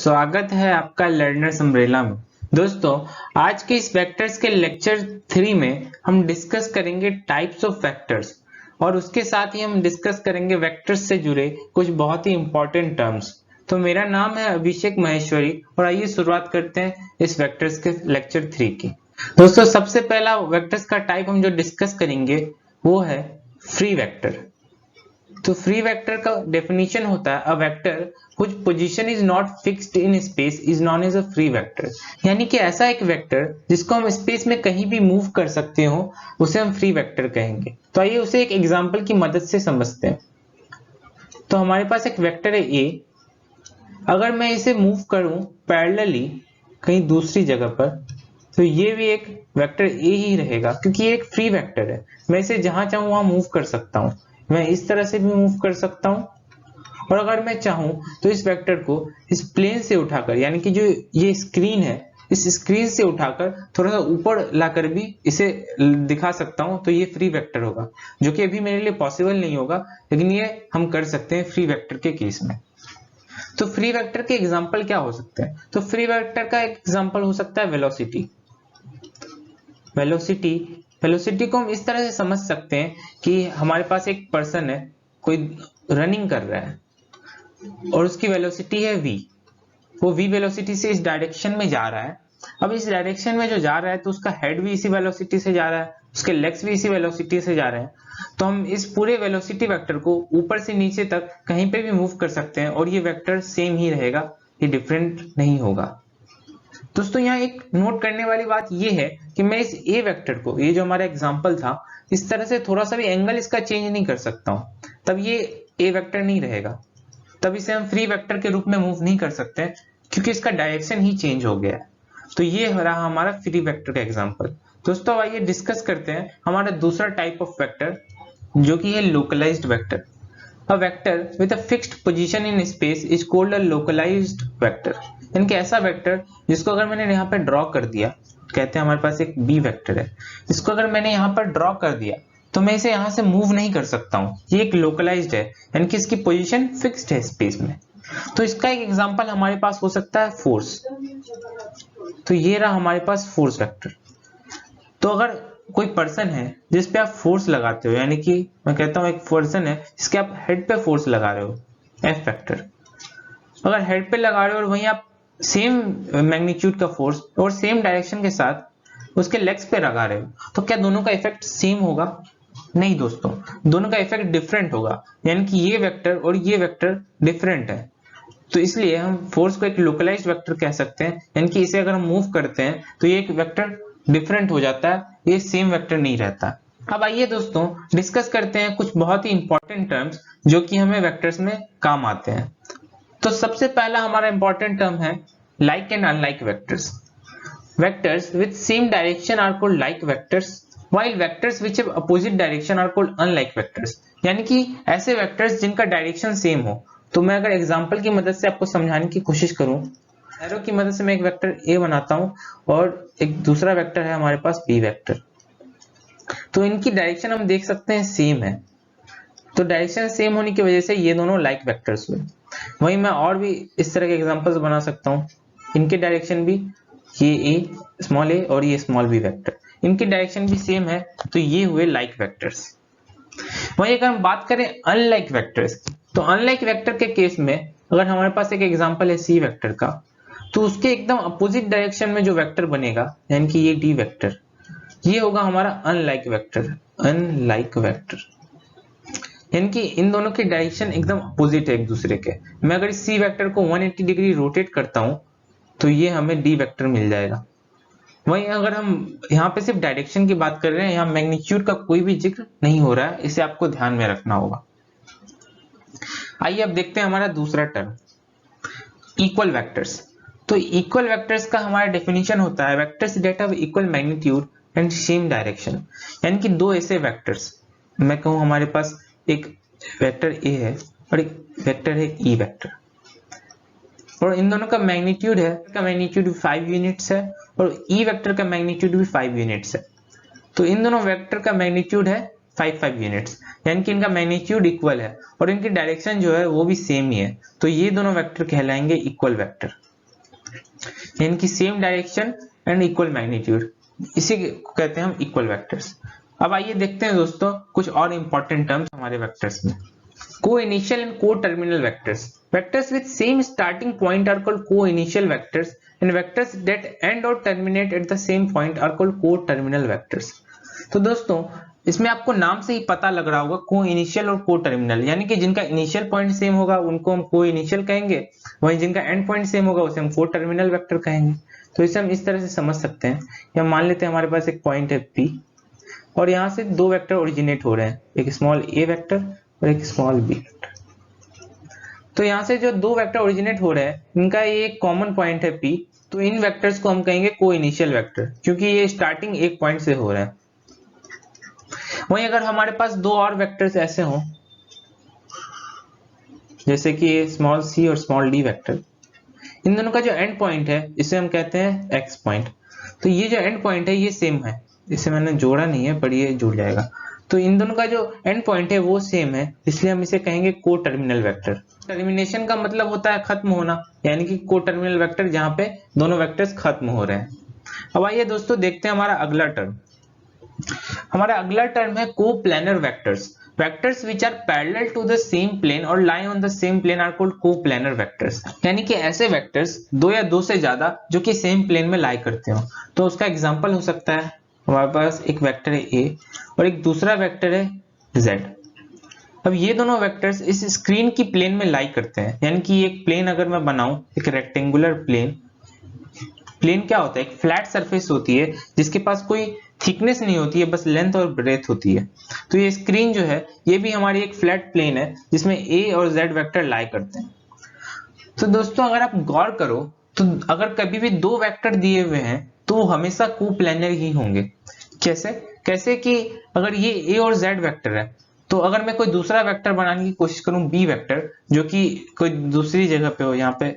स्वागत है आपका लर्नर्स अम्ब्रेला में। दोस्तों, आज के इस वेक्टर्स के लेक्चर 3 में हम डिस्कस करेंगे टाइप्स ऑफ वेक्टर्स और उसके साथ ही हम डिस्कस करेंगे वेक्टर्स से जुड़े कुछ बहुत ही इंपॉर्टेंट टर्म्स। तो मेरा नाम है अभिषेक महेश्वरी और आइए शुरुआत करते हैं इस वेक्टर्स के लेक्चर 3 की। दोस्तों, सबसे पहला वेक्टर्स का टाइप हम जो डिस्कस करेंगे वो है फ्री वेक्टर। तो फ्री वेक्टर का डेफिनेशन होता है a vector which position is not fixed in space is known as a free vector. यानी कि ऐसा एक वेक्टर जिसको हम स्पेस में कहीं भी मूव कर सकते हो उसे हम फ्री वेक्टर कहेंगे। तो आइए उसे एक एग्जांपल की मदद से समझते हैं। तो हमारे पास एक वेक्टर है ए। अगर मैं इसे मूव करूं पैरेलली कहीं दूसरी जगह पर तो ये भी एक वेक्टर ए ही रहेगा क्योंकि ये एक फ्री वेक्टर है। मैं इसे जहां चाहूं वहां मूव कर सकता हूं। मैं इस तरह से भी मूव कर सकता हूं और अगर मैं चाहूं तो इस वेक्टर को इस प्लेन से उठाकर यानी कि जो ये स्क्रीन है इस स्क्रीन से उठाकर थोड़ा सा ऊपर लाकर भी इसे दिखा सकता हूं। तो ये फ्री वेक्टर होगा जो कि अभी मेरे लिए पॉसिबल नहीं होगा, लेकिन ये हम कर सकते हैं फ्री वेक्टर के केस में। तो फ्री वेक्टर के एग्जांपल क्या हो सकते हैं? तो फ्री वेक्टर का एक एग्जांपल हो सकता है वेलोसिटी। वेलोसिटी को हम इस तरह से समझ सकते हैं कि हमारे पास एक पर्सन है, कोई रनिंग कर रहा है और उसकी वेलोसिटी है v। वो v वेलोसिटी से इस डायरेक्शन में जा रहा है। अब इस डायरेक्शन में जो जा रहा है तो उसका हेड भी इसी वेलोसिटी से जा रहा है, उसके लेग्स भी इसी वेलोसिटी से जा रहे हैं। तो हम इस पूरे वेलोसिटी वेक्टर को ऊपर से नीचे तक कहीं पे भी मूव कर सकते हैं और ये वेक्टर सेम ही रहेगा, ये डिफरेंट नहीं होगा। दोस्तों, यहाँ एक नोट करने वाली बात ये है कि मैं इस ए वेक्टर को, ये जो हमारा एग्जांपल था, इस तरह से थोड़ा सा भी एंगल इसका चेंज नहीं कर सकता हूं, तब ये ए वेक्टर नहीं रहेगा। तब इसे हम फ्री वेक्टर के रूप में मूव नहीं कर सकते क्योंकि इसका डायरेक्शन ही चेंज हो गया है। तो ये रहा हमारा फ्री वेक्टर का एग्जाम्पल। दोस्तों, आइए डिस्कस करते हैं हमारा दूसरा टाइप ऑफ वेक्टर जो कि है localized vector. A vector with a fixed position in space is called a localized vector। यानी कि ऐसा वेक्टर जिसको अगर मैंने यहाँ पे ड्रॉ कर दिया, कहते हैं हमारे पास एक बी वेक्टर है, इसको अगर मैंने यहाँ पर ड्रॉ कर दिया तो मैं इसे यहाँ से मूव नहीं कर सकता हूँ। ये एक लोकलाइज्ड है यानी कि इसकी पोजीशन फिक्स्ड है स्पेस में। तो इसका एक एग्जांपल हमारे पास हो सकता है फोर्स। तो ये रहा हमारे पास फोर्स वेक्टर। तो अगर कोई पर्सन है जिस पे आप फोर्स लगाते हो, यानी कि मैं कहता हूं एक पर्सन है जिसके आप हेड पे फोर्स लगा रहे हो, एफ वेक्टर। अगर हेड पे लगा रहे हो और वहीं आप सेम मैग्नीट्यूड का फोर्स और सेम डायरेक्शन के साथ उसके लेग्स पे लगा रहे हो तो क्या दोनों का इफेक्ट सेम होगा? नहीं दोस्तों, दोनों का इफेक्ट डिफरेंट होगा। यानी कि ये वेक्टर और ये वेक्टर डिफरेंट है। तो इसलिए हम फोर्स को एक लोकलाइज्ड वेक्टर कह सकते हैं। यानी कि इसे अगर हम मूव करते हैं तो ये एक वेक्टर डिफरेंट हो जाता है, ये सेम वेक्टर नहीं रहता। अब आइए दोस्तों डिस्कस करते हैं कुछ बहुत ही इंपॉर्टेंट टर्म्स जो कि हमें वेक्टर्स में काम आते हैं। तो सबसे पहला हमारा इंपॉर्टेंट टर्म है like and unlike vectors. Vectors with same direction are called like vectors while vectors which have opposite direction are called unlike vectors. यानी कि ऐसे वेक्टर्स जिनका डायरेक्शन सेम हो। तो मैं अगर एग्जांपल की मदद से आपको समझाने की कोशिश करूं, एरो की मदद से मैं एक वेक्टर ए बनाता हूं और एक दूसरा वेक्टर है हमारे पास बी वेक्टर। तो इनकी डायरेक्शन हम देख सकते हैं सेम है। तो डायरेक्शन सेम होने की वजह से ये दोनों लाइक वेक्टर्स हुए। वहीं मैं और भी इस तरह के एग्जांपल्स बना सकता हूं। इनके डायरेक्शन भी, ये ए स्मॉल ए और ये स्मॉल बी वेक्टर, इनकी डायरेक्शन भी सेम है, तो ये हुए लाइक वेक्टर्स। वहीं अगर हम बात करें अनलाइक वेक्टर्स, तो अनलाइक वेक्टर के केस में अगर हमारे पास एक एग्जांपल है सी वेक्टर का, तो उसके एकदम अपोजिट डायरेक्शन में जो वेक्टर बनेगा यानी कि ये डी वेक्टर, ये होगा हमारा अनलाइक वेक्टर। अनलाइक वेक्टर यानी कि इन दोनों की डायरेक्शन एकदम अपोजिट है एक दूसरे के। मैं अगर इस सी वेक्टर को 180 डिग्री रोटेट करता हूं तो ये हमें डी वेक्टर मिल जाएगा। वहीं अगर हम यहाँ पे सिर्फ डायरेक्शन की बात कर रहे हैं, यहाँ मैग्नीट्यूड का कोई भी जिक्र नहीं हो रहा है, इसे आपको ध्यान में रखना होगा। आइए अब देखते हैं हमारा दूसरा टर्म इक्वल वेक्टर्स। तो इक्वल वेक्टर्स का हमारा डेफिनेशन होता है vectors that have equal magnitude and same direction. यानी कि दो ऐसे वेक्टर्स, मैं कहूं हमारे पास एक वेक्टर ए है और एक वेक्टर है ई वेक्टर, और इन दोनों का मैग्नीट्यूड है, का मैग्नीट्यूड 5 यूनिट्स है और ई वेक्टर का मैग्नीट्यूड भी 5 यूनिट्स है। तो इन दोनों वेक्टर का मैग्नीट्यूड है 5 यूनिट्स, यानी कि इनका मैग्नीट्यूड इक्वल है और इनकी डायरेक्शन जो है वो भी सेम ही है। तो ये दोनों वेक्टर कहलाएंगे इक्वल वेक्टर। यानी कि same direction and equal magnitude, इसी को कहते हैं हम इक्वल वेक्टर्स। अब आइए देखते हैं दोस्तों कुछ और इंपॉर्टेंट टर्म्स हमारे वेक्टर्स में। Co-initial and co-terminal vectors. Vectors with same starting point are called co-initial vectors and vectors that end और terminate at the same point are called co-terminal vectors. तो दोस्तों इसमें आपको नाम से ही पता लग रहा होगा को इनिशियल और को टर्मिनल, यानी कि जिनका इनिशियल पॉइंट सेम होगा उनको हम को इनिशियल कहेंगे, वहीं जिनका एंड पॉइंट सेम होगा उसे हम को टर्मिनल वेक्टर कहेंगे। तो इसे हम इस तरह से समझ सकते हैं। या मान लेते हैं हमारे पास एक पॉइंट है P और यहाँ से दो वेक्टर ओरिजिनेट हो रहे हैं, एक स्मॉल a वेक्टर और एक स्मॉल b वेक्टर। तो यहाँ से जो दो वेक्टर ओरिजिनेट हो रहे हैं इनका ये एक कॉमन पॉइंट है P, तो इन वेक्टर्स को हम कहेंगे को इनिशियल वेक्टर, क्योंकि ये स्टार्टिंग एक पॉइंट से हो रहे हैं। वहीं अगर हमारे पास दो और वेक्टर्स ऐसे हों, जैसे कि स्मॉल c और स्मॉल d वेक्टर, इन दोनों का जो एंड पॉइंट है इसे हम कहते हैं x पॉइंट। तो ये जो एंड पॉइंट है ये सेम है, इसे मैंने जोड़ा नहीं है पर ये जुड़ जाएगा। तो इन दोनों का जो एंड पॉइंट है वो सेम है, इसलिए हम इसे कहेंगे को टर्मिनल वेक्टर। टर्मिनेशन का मतलब होता है खत्म होना, यानी कि को टर्मिनल वेक्टर जहां पे दोनों वेक्टर्स खत्म हो रहे हैं। अब आइए दोस्तों देखते हैं हमारा अगला टर्म। हमारा अगला टर्म है coplanar vectors. Vectors which are parallel to the same plane और lie on the same plane are called coplanar vectors. यानी कि ऐसे वेक्टर्स दो या दो से ज्यादा जो कि सेम प्लेन में लाई करते हो। तो उसका एग्जांपल हो सकता है हमारे पास एक वेक्टर है a और एक दूसरा वेक्टर है z। अब ये दोनों वेक्टर्स इस स्क्रीन की प्लेन में लाई करते हैं, यानी कि एक प्लेन अगर मैं बनाऊं, एक रेक्टेंगुलर प्लेन। प्लेन क्या होता है? एक फ्लैट सरफेस होती है जिसके पास कोई थिकनेस नहीं होती है, बस लेंथ और ब्रेथ होती है। तो ये स्क्रीन जो है ये भी हमारी एक फ्लैट प्लेन है जिसमें a और z वेक्टर लाई करते हैं। तो दोस्तों अगर आप गौर करो तो अगर कभी भी दो वेक्टर दिए हुए हैं तो वो हमेशा कोप्लेनर ही होंगे। कैसे कि अगर ये a और z वेक्टर है तो अगर मैं कोई दूसरा वेक्टर बनाने की कोशिश करूं b वेक्टर, जो कि कोई दूसरी जगह पे हो, यहाँ पे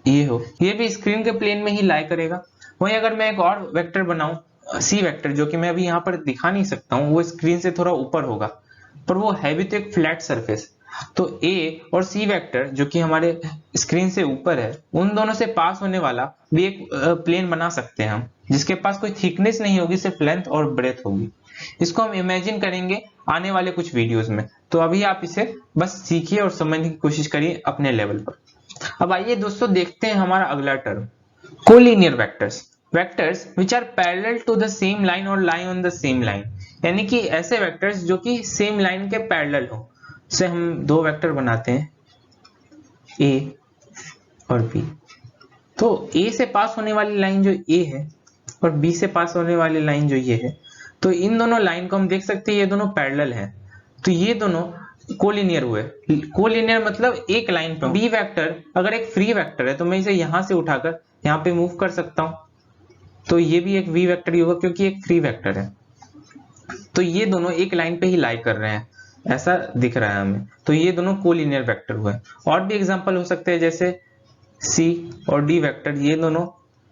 ये हो, ये भी स्क्रीन के प्लेन में ही लाई करेगा। वहीं अगर मैं एक और वेक्टर बनाऊं c वेक्टर, जो कि मैं अभी यहाँ पर दिखा नहीं सकता हूँ, वो स्क्रीन से थोड़ा ऊपर होगा पर वो है भी तो एक फ्लैट सरफेस। तो a और c वेक्टर जो कि हमारे स्क्रीन से ऊपर है, उन दोनों से पास होने वाला भी एक प्लेन बना सकते हैं हम, जिसके पास कोई थिकनेस नहीं होगी, सिर्फ लेंथ और ब्रेथ होगी। इसको हम इमेजिन करेंगे आने वाले कुछ वीडियोस में। तो अभी आप इसे बस सीखिए और समझने की कोशिश करिए अपने लेवल पर। अब आइए दोस्तों देखते हैं हमारा अगला term, collinear vectors. Vectors which are parallel to the same line और lie on the same line, यानी कि ऐसे वेक्टर्स जो कि सेम लाइन के पैरेलल हो। से हम दो वेक्टर बनाते हैं a और b। तो a से पास होने वाली लाइन जो a है और b से पास होने वाली लाइन जो ये है, तो इन दोनों लाइन को हम देख सकते हैं ये दोनों पैरेलल हैं। तो ये दोनों कोलिनियर हुए। कोलिनियर मतलब एक लाइन पे। b वेक्टर अगर एक फ्री वेक्टर है तो मैं इसे यहां से उठाकर यहाँ पे मूव कर सकता हूं, तो ये भी एक v वेक्टर ही होगा क्योंकि एक फ्री वेक्टर है। तो ये दोनों एक लाइन पे ही लाई कर रहे हैं, ऐसा दिख रहा है हमें। तो ये दोनों कोलिनियर वेक्टर हुए। और भी एग्जांपल हो सकते हैं जैसे c और d वेक्टर, ये दोनों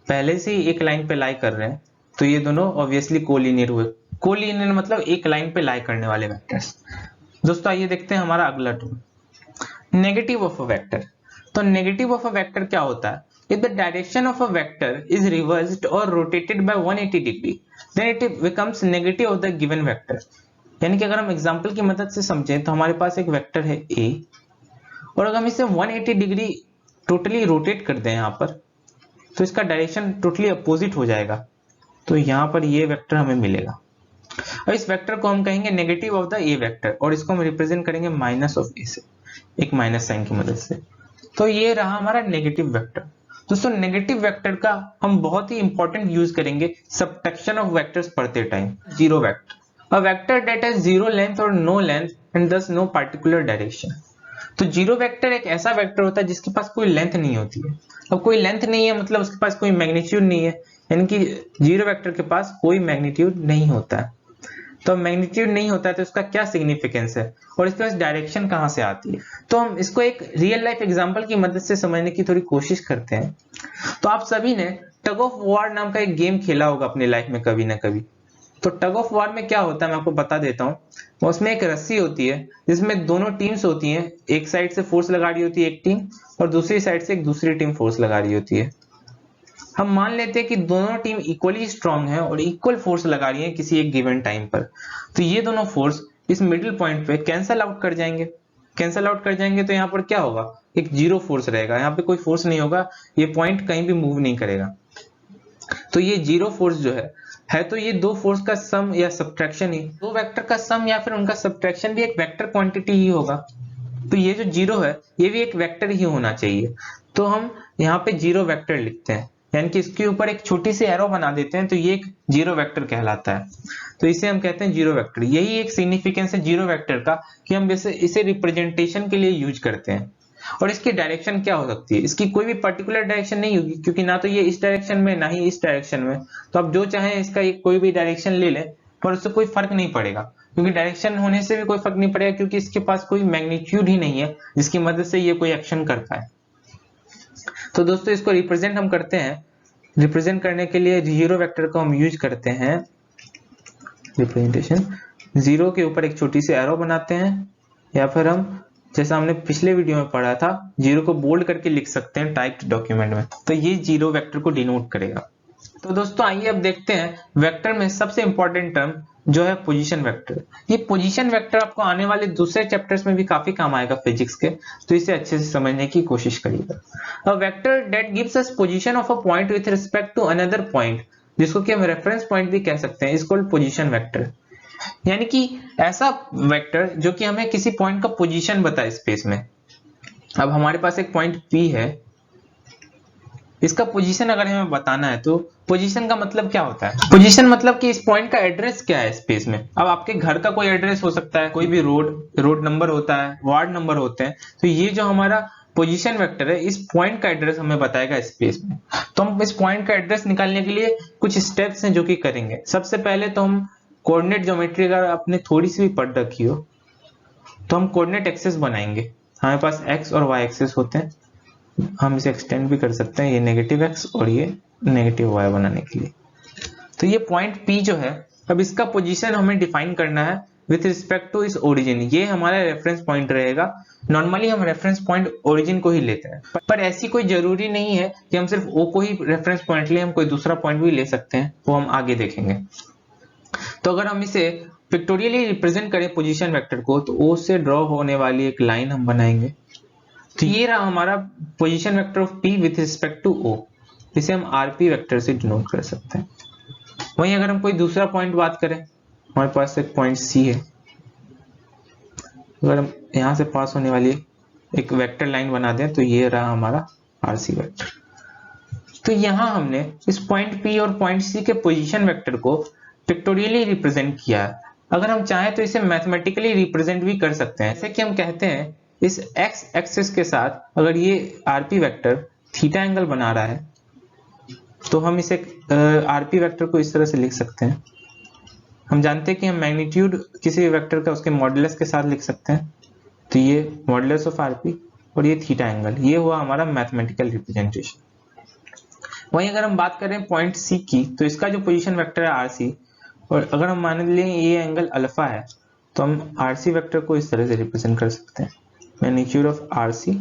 पहले से ही एक लाइन पे लाई कर रहे हैं, तो ये दोनों ऑब्वियसली कोलिनियर हुए। कोलिनियर मतलब एक लाइन पे लाई करने वाले वेक्टर्स। दोस्तों आइए देखते हैं हमारा अगला term, negative of a vector. तो नेगेटिव ऑफ अ वेक्टर क्या होता है? If the direction of a vector is reversed or rotated by 180 degree, then it becomes negative of the given vector. यानी कि अगर हम एग्जांपल की मदद से समझें तो हमारे पास एक वेक्टर है a और अगर हम इसे 180 डिग्री टोटली रोटेट कर दें यहाँ पर, तो इसका डायरेक्शन टोटली अपोजिट हो जाएगा। तो यहाँ पर ये वेक्टर हमें मिलेगा और इस वेक्टर को हम कहेंगे negative of the a vector और इसको हम रिप्रेजेंट करेंगे माइनस ऑफ a से, एक माइनस साइन की मदद से। तो ये रहा हमारा नेगेटिव वेक्टर। दोस्तों नेगेटिव वेक्टर का हम बहुत ही इंपॉर्टेंट यूज करेंगे सबट्रैक्शन ऑफ वेक्टर्स पढ़ते time. Zero vector, a vector that has zero length और no length and thus no particular direction. तो जीरो वेक्टर एक ऐसा वेक्टर होता है जिसके पास कोई लेंथ नहीं होती है। अब कोई लेंथ नहीं है मतलब उसके पास कोई मैग्नीट्यूड नहीं है, यानी कि जीरो वेक्टर के पास कोई मैग्नीट्यूड नहीं होता है। तो मैग्नीट्यूड नहीं होता है तो इसका क्या सिग्निफिकेंस है और इसके पास डायरेक्शन कहां से आती है? तो हम इसको एक रियल लाइफ एग्जांपल की मदद से समझने की थोड़ी कोशिश करते हैं। तो आप सभी ने टग ऑफ वॉर नाम का एक गेम खेला होगा अपनी लाइफ में कभी ना कभी। तो टग ऑफ वॉर में क्या होता है मैं आपको बता देता हूँ। उसमें एक रस्सी होती है जिसमें दोनों टीम्स होती हैं, एक साइड से फोर्स लगा रही होती है एक टीम और दूसरी साइड से एक दूसरी टीम फोर्स लगा रही होती है। हम मान लेते हैं कि दोनों टीम इक्वली स्ट्रांग है और इक्वल फोर्स लगा रही है किसी एक गिवन टाइम पर, तो ये दोनों फोर्स इस मिडिल पॉइंट पे कैंसल आउट कर जाएंगे। कैंसल आउट कर जाएंगे तो यहाँ पर क्या होगा, एक जीरो फोर्स रहेगा, यहाँ पे कोई फोर्स नहीं होगा, ये पॉइंट कहीं भी मूव नहीं करेगा। तो ये जीरो फोर्स जो है तो ये दो फोर्स का सम या सब्ट्रैक्शन ही, दो वेक्टर का सम या फिर उनका सब्ट्रैक्शन भी एक वेक्टर क्वांटिटी ही होगा। तो ये जो जीरो है ये भी एक वेक्टर ही होना चाहिए। तो हम यहाँ पे जीरो वेक्टर लिखते हैं, यानी कि इसके ऊपर एक छोटी सी एरो बना देते हैं, तो ये एक जीरो वेक्टर कहलाता है। तो इसे हम कहते हैं जीरो वेक्टर। यही एक सिग्निफिकेंस है जीरो वेक्टर का कि हम इसे रिप्रेजेंटेशन के लिए यूज करते हैं। और इसकी डायरेक्शन क्या हो सकती है, इसकी कोई भी पर्टिकुलर डायरेक्शन नहीं होगी, क्योंकि ना तो ये इस डायरेक्शन में ना ही इस डायरेक्शन में। तो आप जो चाहें इसका कोई भी डायरेक्शन ले लें, पर उससे कोई फर्क नहीं पड़ेगा, क्योंकि डायरेक्शन होने से भी कोई फर्क नहीं पड़ेगा, क्योंकि इसके पास कोई मैग्नीट्यूड ही नहीं है जिसकी मदद से ये कोई एक्शन कर पाए। तो दोस्तों इसको रिप्रेजेंट हम करते हैं, रिप्रेजेंट करने के लिए जीरो वेक्टर को हम यूज करते हैं रिप्रेजेंटेशन। जीरो के ऊपर एक छोटी सी एरो बनाते हैं, या फिर हम जैसा हमने पिछले वीडियो में पढ़ा था जीरो को बोल्ड करके लिख सकते हैं टाइप्ड डॉक्यूमेंट में, तो ये जीरो वेक्टर को डिनोट करेगा। तो दोस्तों आइए अब देखते हैं वेक्टर में सबसे इंपॉर्टेंट टर्म जो है पोजीशन वेक्टर। ये पोजीशन वेक्टर आपको आने वाले दूसरे चैप्टर्स में भी काफी काम आएगा फिजिक्स के, तो इसे अच्छे से समझने की कोशिश करिएगा। A vector that gives us position of a point with respect to another point, जिसको कि हम रेफरेंस पॉइंट भी कह सकते हैं, इज कॉल्ड पोजीशन वेक्टर। यानी कि ऐसा वेक्टर जो कि हमें किसी पॉइंट का पोजीशन बताए स्पेस में। अब हमारे पास एक पॉइंट P है, इसका पोजीशन अगर हमें बताना है तो पोजीशन का मतलब क्या होता है, पोजीशन मतलब कि इस पॉइंट का एड्रेस क्या है स्पेस में। अब आपके घर का कोई एड्रेस हो सकता है, कोई भी रोड नंबर होता है, वार्ड नंबर होते हैं, तो ये जो हमारा पोजीशन वेक्टर है इस पॉइंट का एड्रेस हमें बताएगा स्पेस में। तो हम इस पॉइंट का एड्रेस निकालने के लिए कुछ स्टेप्स हैं जो कि करेंगे। सबसे पहले तो हम कोऑर्डिनेट ज्योमेट्री अगर आपने थोड़ी सी भी पढ़ रखी हो तो हम कोऑर्डिनेट एक्सिस बनाएंगे। हमारे पास एक्स और वाई एक्सिस होते हैं, हम इसे एक्सटेंड भी कर सकते हैं, ये नेगेटिव एक्स और ये नेगेटिव वाई बनाने के लिए। तो ये पॉइंट P जो है, अब इसका पोजीशन हमें डिफाइन करना है विथ रिस्पेक्ट टू इस ओरिजिन। ये हमारा रेफरेंस पॉइंट रहेगा। नॉर्मली हम रेफरेंस पॉइंट ओरिजिन को ही लेते हैं, पर ऐसी कोई जरूरी नहीं है कि हम सिर्फ O को ही रेफरेंस पॉइंट लें, हम कोई दूसरा पॉइंट भी ले सकते हैं, वो हम आगे देखेंगे। तो अगर हम इसे पिक्टोरियली रिप्रेजेंट करें पोजीशन वेक्टर को, तो O से ड्रॉ होने वाली एक लाइन हम बनाएंगे। तो ये रहा हमारा position vector of P with respect to O, इसे हम RP वेक्टर से डिनोट कर सकते हैं। वहीं अगर हम कोई दूसरा पॉइंट बात करें, हमारे पास एक पॉइंट C है, अगर हम यहां से पास होने वाली एक वेक्टर लाइन बना दें तो ये रहा हमारा RC वेक्टर। तो यहां हमने इस पॉइंट P और पॉइंट C के पोजीशन वेक्टर को पिक्टोरियली रिप्रेजेंट किया है। अगर हम चाहें तो इसे मैथमेटिकली रिप्रेजेंट भी कर सकते हैं, जैसे कि हम कहते हैं इस x एक्सिस के साथ अगर ये RP वेक्टर थीटा एंगल बना रहा है, तो हम इसे RP वेक्टर को इस तरह से लिख सकते हैं। हम जानते हैं कि हम मैग्नीट्यूड किसी भी वेक्टर का उसके मॉडुलस के साथ लिख सकते हैं, तो ये मॉडुलस ऑफ RP और ये थीटा एंगल, ये हुआ हमारा मैथमेटिकल रिप्रेजेंटेशन। वहीं अगर हम बात करें पॉइंट C की, तो इसका जो पोजीशन वेक्टर है RC, और अगर हम मान लें ये एंगल अल्फा है, तो हम RC वेक्टर को इस तरह से रिप्रेजेंट कर सकते हैं, मैग्नीट्यूड ऑफ RC,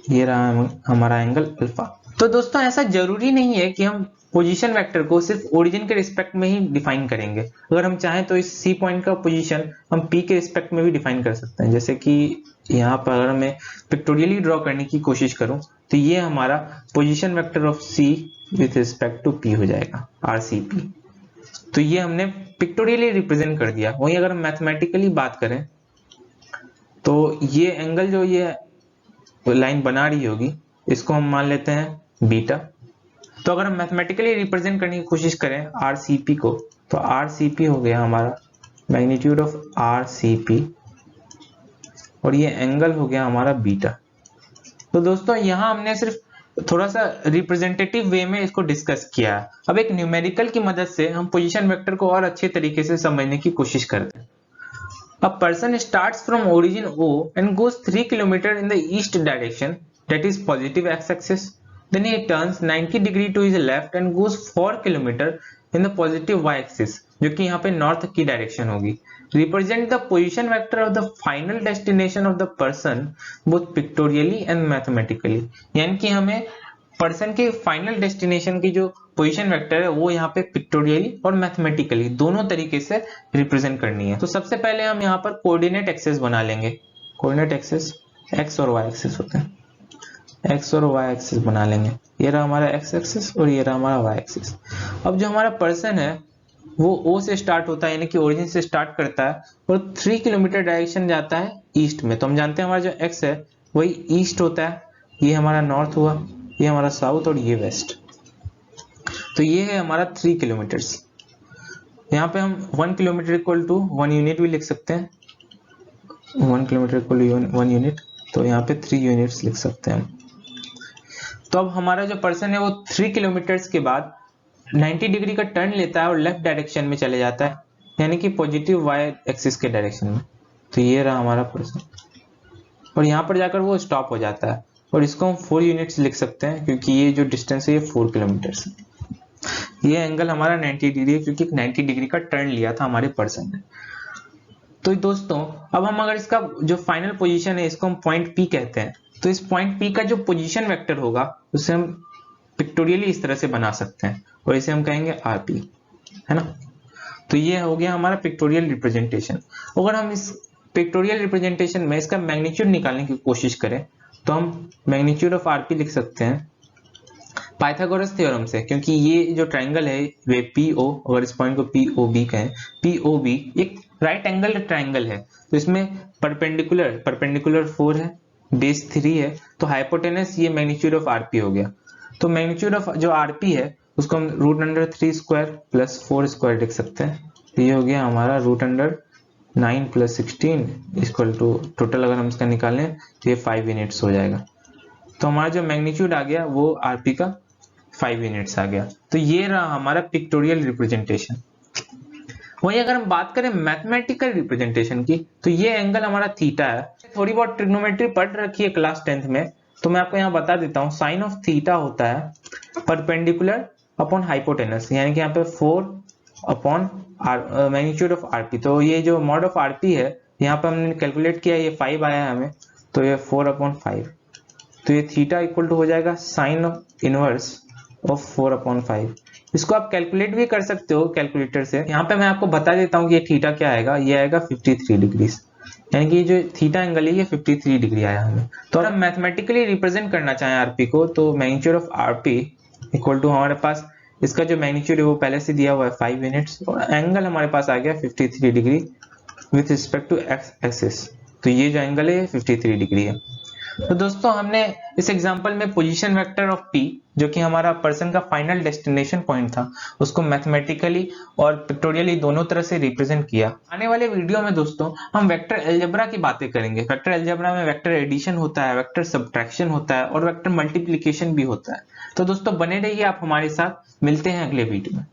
ये रहा हमारा एंगल अल्फा। तो दोस्तों ऐसा जरूरी नहीं है कि हम पोजीशन वेक्टर को सिर्फ ओरिजिन के रिस्पेक्ट में ही डिफाइन करेंगे। अगर हम चाहें तो इस C पॉइंट का पोजीशन हम P के रिस्पेक्ट में भी डिफाइन कर सकते हैं। जैसे कि यहाँ पर अगर मैं पिक्टोरियली ड्रॉ करने की कोशिश करूं, तो ये हमारा position vector of C with respect to P हो जाएगा, RCP। तो ये हमने पिक्टोरियली रिप्रेजेंट कर दिया। वहीं अगर हम मैथमेटिकली बात करें, तो ये एंगल जो ये लाइन बना रही होगी, इसको हम मान लेते हैं बीटा। तो अगर हम मैथमेटिकली रिप्रेजेंट करने की कोशिश करें RCP को, तो RCP हो गया हमारा मैग्नीट्यूड ऑफ RCP, और ये एंगल हो गया हमारा बीटा। तो दोस्तों यहाँ हमने सिर्फ थोड़ा सा रिप्रेजेंटेटिव वे में इसको डिस्कस किया है। अब एक न्यूमेरिकल की मदद से हम पोजीशन वेक्टर को और अच्छे तरीके से समझने की कोशिश करते हैं। A person starts from origin O and goes 3 km in the east direction, that is positive x-axis. Then he turns 90 degree to his left and goes 4 km in the positive y-axis, जो कि यहाँ पे north की direction होगी. Represent the position vector of the final destination of the person both pictorially and mathematically. यानी कि हमें person के फाइनल डेस्टिनेशन की जो पोजीशन वेक्टर है वो यहाँ पे पिक्टोरियली और मैथमेटिकली दोनों तरीके से रिप्रेजेंट करनी है। तो सबसे पहले हम यहाँ पर कोऑर्डिनेट एक्सेस बना लेंगे। कोऑर्डिनेट एक्सेस एक्स और वाई एक्सेस होते हैं, एक्स और वाई एक्सेस बना लेंगे। ये रहा हमारा एक्स एक्सेस और ये रहा हमारा वाई एक्सेस। अब जो हमारा पर्सन है वो ओ से स्टार्ट होता है, यानी कि ओरिजिन से स्टार्ट करता है और 3 किलोमीटर डायरेक्शन जाता है ईस्ट में। तो हम जानते हैं हमारा जो एक्स है वही ईस्ट होता है, ये हमारा नॉर्थ हुआ, ये हमारा साउथ और ये वेस्ट। तो ये है हमारा 3 किलोमीटर्स। यहाँ पे हम 1 किलोमीटर इक्वल टू 1 यूनिट भी लिख सकते हैं, 1 किलोमीटर इक्वल टू 1 यूनिट, तो यहाँ पे 3 यूनिट्स लिख सकते हैं हम। तो अब हमारा जो पर्सन है वो 3 किलोमीटर्स के बाद 90 डिग्री का टर्न लेता है और लेफ्ट डायरेक्शन में चले जाता है, यानी कि पॉजिटिव वाई एक्सिस के डायरेक्शन में। तो ये रहा हमारा पर्सन और यहाँ पर जाकर वो स्टॉप हो जाता है और इसको हम 4 यूनिट्स लिख सकते हैं क्योंकि ये जो डिस्टेंस है ये 4 किलोमीटर्स है। ये एंगल हमारा 90 डिग्री है क्योंकि 90 डिग्री का टर्न लिया था हमारे पर्सन ने। तो दोस्तों अब हम अगर इसका जो फाइनल पोजीशन है इसको हम पॉइंट पी कहते हैं, तो इस पॉइंट पी का जो पोजीशन वेक्टर होगा उसे हम पिक्टोरियली इस तरह से बना सकते हैं और इसे हम कहेंगे आरपी, है ना। तो ये हो गया हमारा पिक्टोरियल रिप्रेजेंटेशन। अगर हम इस पिक्टोरियल रिप्रेजेंटेशन में इसका मैग्नीट्यूड निकालने की कोशिश करें तो हम मैग्नीट्यूड ऑफ आरपी लिख सकते हैं पाइथागोरस थ्योरम से, क्योंकि ये जो ट्राइंगल है वे पीओ, अगर इस पॉइंट को पीओबी कहें, पीओबी एक राइट एंगल ट्राइंगल है। तो इसमें परपेंडिकुलर 4 है, बेस 3 है, तो हाइपोटेनस ये मैग्नीट्यूड ऑफ आरपी हो गया। तो मैग्नीट्यूड ऑफ जो आरपी है उसको हम √3 स्क्वायर प्लस 4 स्क्वायर लिख सकते हैं। तो ये हो गया हमारा √9 प्लस 16 इक्वल टू टोटल अगर हम इसका निकालें तो ये 5 यूनिट्स हो जाएगा। तो हमारा जो मैग्नीट्यूड आ गया वो आरपी का 5 यूनिट्स आ गया। तो ये रहा हमारा पिक्टोरियल रिप्रेजेंटेशन। वहीं अगर हम बात करें मैथमेटिकल रिप्रेजेंटेशन की तो ये एंगल हमारा थीटा है। थोड़ी बहुत ट्रिग्नोमेट्री पढ़ रखी है क्लास 10th में, तो मैं आपको यहाँ बता देता हूँ। साइन ऑफ थीटा होता है परपेंडिकुलर अपॉन हाइपोटेनस, यानी कि यहाँ पे 4 अपॉन मैग्नीट्यूड ऑफ आरपी। तो ये जो मॉड ऑफ आरपी है यहाँ पे हमने कैलकुलेट किया, ये 5 आया है हमें, तो ये 4/5। तो ये थीटा इक्वल टू हो जाएगा साइन ऑफ इनवर्स ऑफ 4/5। इसको आप कैलकुलेट भी कर सकते हो कैलकुलेटर से। यहाँ पे मैं आपको बता देता हूँ कि ये थीटा क्या आएगा, ये आएगा 53 डिग्री, यानी कि जो थीटा एंगल है ये 53 डिग्री आया हमें। तो अगर हम मैथमेटिकली रिप्रेजेंट करना चाहें आरपी को तो magnitude of RP equal to हमारे पास इसका जो मैग्नीट्यूड है वो पहले से दिया हुआ है 5 यूनिट्स और एंगल हमारे पास आ गया 53 degree with respect to X axis. तो ये जो एंगल है 53 डिग्री है। तो दोस्तों हमने इस एग्जांपल में पोजीशन वेक्टर ऑफ पी जो कि हमारा पर्सन का फाइनल डेस्टिनेशन पॉइंट था उसको मैथमेटिकली और पिक्टोरियली दोनों तरह से रिप्रेजेंट किया। आने वाले वीडियो में दोस्तों हम वेक्टर अलजेब्रा की बातें करेंगे। वेक्टर अलजेब्रा में वेक्टर एडिशन होता है, वेक्टर सब्ट्रैक्शन होता है और वेक्टर मल्टीप्लिकेशन भी होता है। तो दोस्तों बने रहिए आप हमारे साथ, मिलते हैं अगले वीडियो में।